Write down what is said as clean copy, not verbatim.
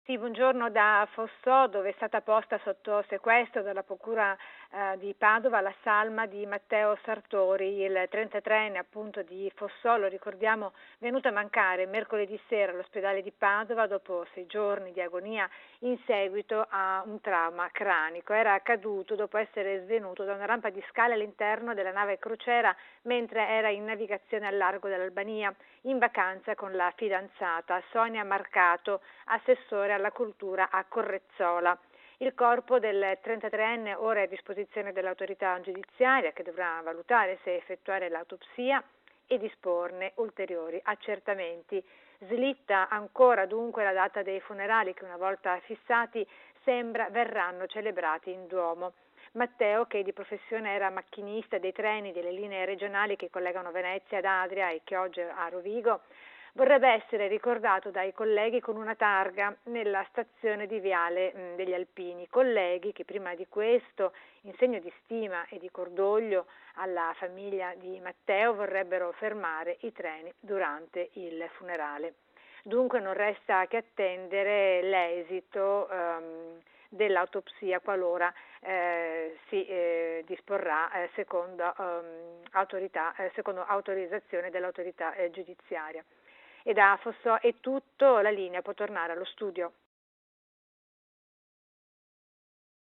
Sì, buongiorno da Fossò, dove è stata posta sotto sequestro dalla Procura di Padova la salma di Matteo Sartori, il 33enne appunto di Fossò, lo ricordiamo, venuto a mancare mercoledì sera all'ospedale di Padova dopo 6 giorni di agonia in seguito a un trauma cranico. Era caduto dopo essere svenuto da una rampa di scale all'interno della nave crociera mentre era in navigazione al largo dell'Albania, in vacanza con la fidanzata Sonia Marcato, assessore alla cultura a Correzzola. Il corpo del 33enne ora è a disposizione dell'autorità giudiziaria che dovrà valutare se effettuare l'autopsia e disporne ulteriori accertamenti. Slitta ancora dunque la data dei funerali che una volta fissati sembra verranno celebrati in Duomo. Matteo, che di professione era macchinista dei treni delle linee regionali che collegano Venezia ad Adria e Chioggia a Rovigo, vorrebbe essere ricordato dai colleghi con una targa nella stazione di Viale degli Alpini, colleghi che prima di questo, in segno di stima e di cordoglio alla famiglia di Matteo, vorrebbero fermare i treni durante il funerale. Dunque non resta che attendere l'esito dell'autopsia qualora si disporrà secondo autorizzazione dell'autorità giudiziaria. E da Fossò è tutto, la linea può tornare allo studio.